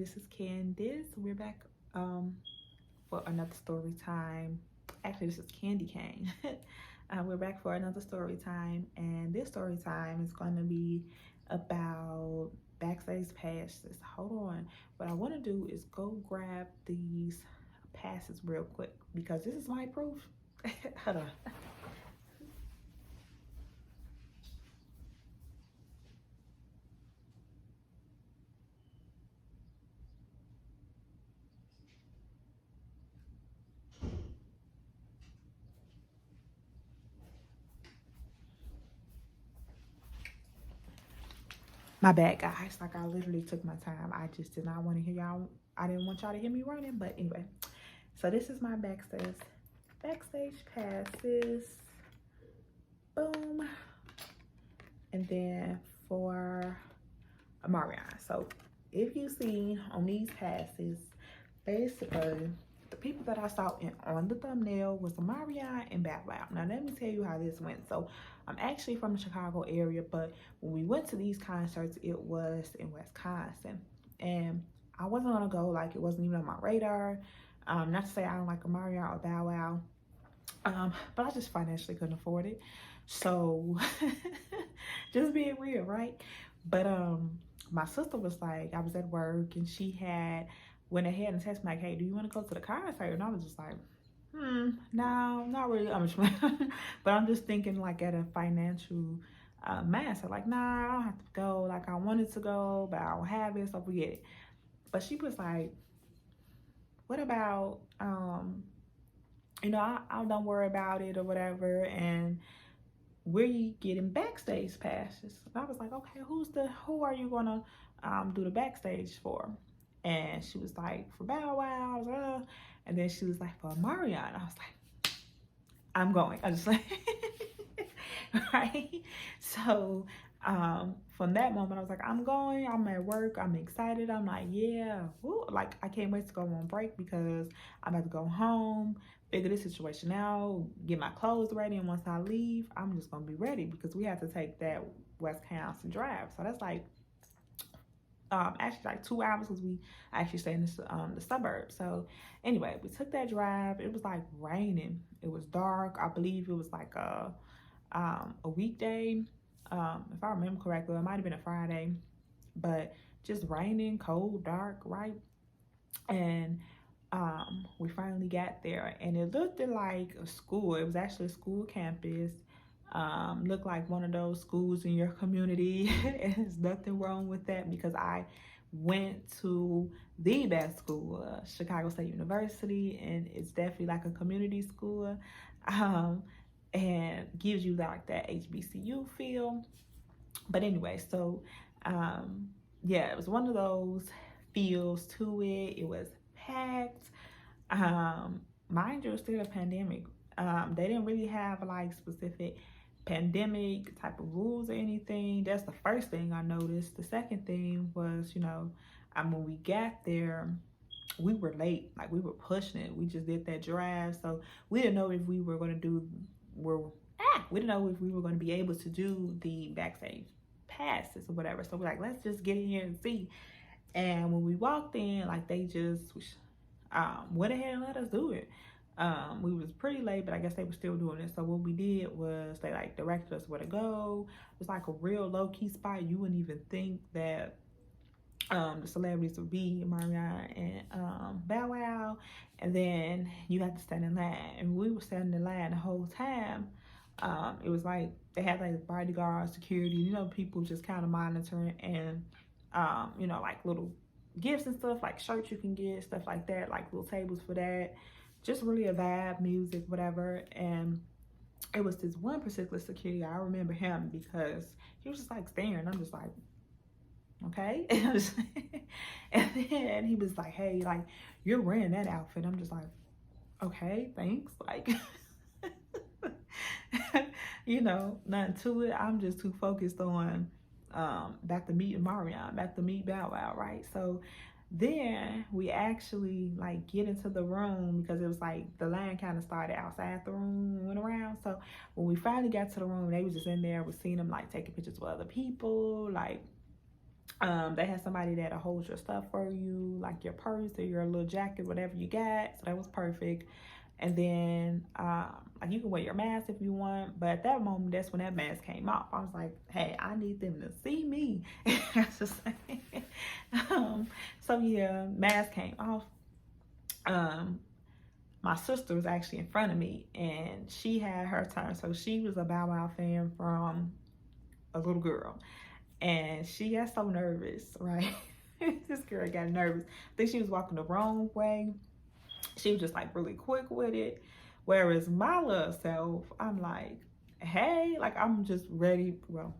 this is Candice. We're back for another story time. Actually, this is Candy Cane. We're back for another story time, and this story time is going to be about backstage passes. Hold on. What I want to do is go grab these passes real quick because this is my proof. Hold on. My bad, guys. Like, I literally took my time. I just did not want to hear y'all. I didn't want y'all to hear me running, but anyway. So this is my backstage passes. Boom. And then for Marion. So if you see on these passes, basically the people that I saw on the thumbnail was Marion and Bow Wow. Now let me tell you how this went. So I'm actually from the Chicago area, but when we went to these concerts, it was in Wisconsin. And I wasn't gonna go, like it wasn't even on my radar. Not to say I don't like a Marion or Bow Wow. But I just financially couldn't afford it. So just being real, right? But my sister was like, I was at work and she had went ahead and texted me like, hey, do you want to go to the concert? And I was just like, no, not really. But I'm just thinking like at a financial mindset, like, nah, I don't have to go. Like I wanted to go, but I don't have it, so forget it. But she was like, what about I don't worry about it or whatever, and where you getting backstage passes? And I was like, okay, who are you gonna do the backstage for? And she was like, for Bow Wow. I was like, and then she was like, for Marion. I was like, I'm going. I just like, right? So from that moment, I was like, I'm going. I'm at work. I'm excited. I'm like, yeah. Woo. Like, I can't wait to go on break because I'm about to go home, figure this situation out, get my clothes ready. And once I leave, I'm just going to be ready because we have to take that Wisconsin drive. So that's like, actually like 2 hours because we actually stay in the suburbs. So anyway, we took that drive. It was like raining. It was dark. I believe it was like a weekday. If I remember correctly, it might have been a Friday, but just raining, cold, dark, right? And we finally got there, and it looked like a school. It was actually a school campus. Looked like one of those schools in your community. And there's nothing wrong with that because I went to the best school, Chicago State University, and it's definitely like a community school. And gives you like that HBCU feel. But anyway, so yeah, it was one of those feels to it. It was packed. Mind you, it was still a pandemic. They didn't really have like specific pandemic type of rules or anything. That's the first thing I noticed. The second thing was, when we got there, we were late. Like we were pushing it. We just did that drive, so we didn't know if we were going to do. We didn't know if we were going to be able to do the backstage passes or whatever. So we're like, let's just get in here and see. And when we walked in, like they just went ahead and let us do it. We was pretty late, but I guess they were still doing it. So what we did was they like directed us where to go. It was like a real low key spot. You wouldn't even think that the celebrities would be Marion and Bow Wow, and then you had to stand in line. And we were standing in line the whole time. It was like they had like bodyguards, security, people just kind of monitoring, and like little gifts and stuff, like shirts you can get, stuff like that, like little tables for that. Just really a vibe, music, whatever. And it was this one particular security. I remember him because he was just like staring. I'm just like, okay. And then he was like, hey, like, you're wearing that outfit. I'm just like, okay, thanks. Like, nothing to it. I'm just too focused on about to meet Marion, about to meet Bow Wow, right? So then we actually like get into the room because it was like the line kind of started outside the room and went around. So when we finally got to the room, they was just in there. We seen them like taking pictures with other people, like They had somebody that'll hold your stuff for you, like your purse or your little jacket, whatever you got. So that was perfect. And then like you can wear your mask if you want, but at that moment, that's when that mask came off. I was like, hey, I need them to see me. That's just so yeah, mask came off. My sister was actually in front of me, and she had her turn. So she was a Bow Wow fan from a little girl, and she got so nervous, right? This girl got nervous. I think she was walking the wrong way. She was just like really quick with it. Whereas my little self, I'm like, hey, like I'm just ready. Well,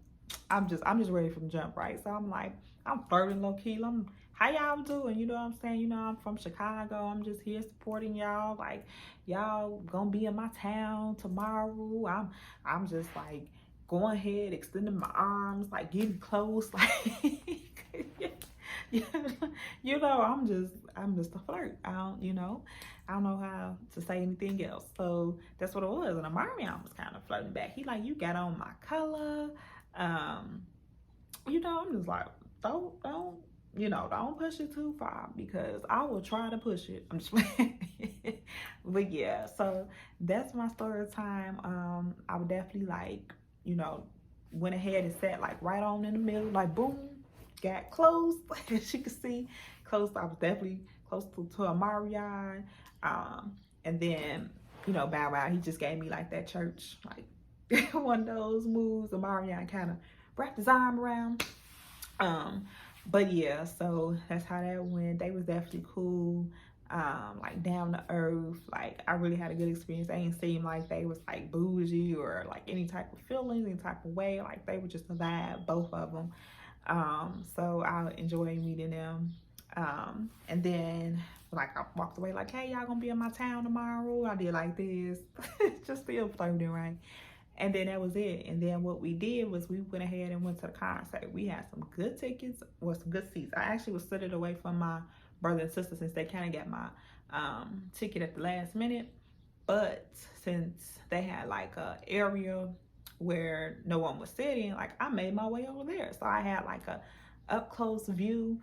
I'm just ready for the jump, right? So I'm like, I'm flirting low key. I'm, how y'all doing? You know what I'm saying? You know, I'm from Chicago. I'm just here supporting y'all. Like, y'all gonna be in my town tomorrow. I'm just like going ahead, extending my arms, like getting close, like you know, I'm just a flirt. I don't know how to say anything else. So that's what it was. And Amarion was kind of flirting back. He like, you got on my color. You know, I'm just like, don't, don't push it too far, because I will try to push it. I'm just playing. But yeah, so that's my story time. I would definitely like, went ahead and sat like right on in the middle, like boom, got close. As you can see, close. I was definitely close to Amarion. And then, Bow Wow, he just gave me like that church, like one of those moves. Amarion kind of wrapped his arm around. But yeah, so that's how that went. They was definitely cool. Like down to earth. Like I really had a good experience. They didn't seem like they was like bougie or like any type of feelings, any type of way. Like they were just a vibe, both of them. So I enjoyed meeting them. And then like I walked away like, hey, y'all gonna be in my town tomorrow? I did like this. Just still flirting, right? And then that was it. And then what we did was we went ahead and went to the concert. We had some good tickets, or some good seats. I actually was sitting away from my brother and sister since they kind of got my ticket at the last minute. But since they had like a area where no one was sitting, like I made my way over there. So I had like a up close view.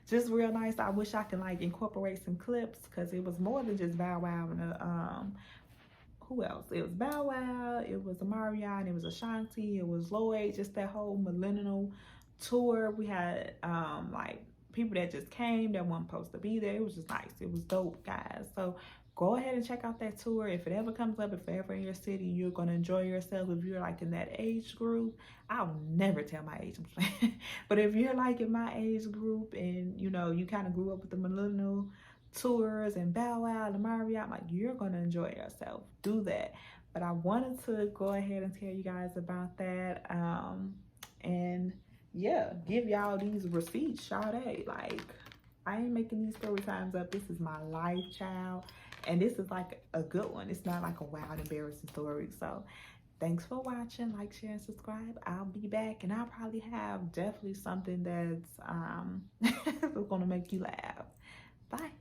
Just real nice. I wish I could like incorporate some clips, because it was more than just Bow Wow and who else? It was Bow Wow, it was Amarion, it was Ashanti, it was Lloyd, just that whole millennial tour. We had like people that just came that weren't supposed to be there. It was just nice. It was dope, guys. So go ahead and check out that tour. If it ever comes up, if ever in your city, you're going to enjoy yourself. If you're like in that age group, I'll never tell my age. But if you're like in my age group and, you kind of grew up with the millennial tours and Bow Wow and Marriott, like you're going to enjoy yourself. Do that. But I wanted to go ahead and tell you guys about that. And yeah, give y'all these receipts, Sade. Like, I ain't making these story times up. This is my life, child. And this is like a good one. It's not like a wild, embarrassing story. So thanks for watching. Like, share, and subscribe. I'll be back, and I'll probably have definitely something that's going to make you laugh. Bye.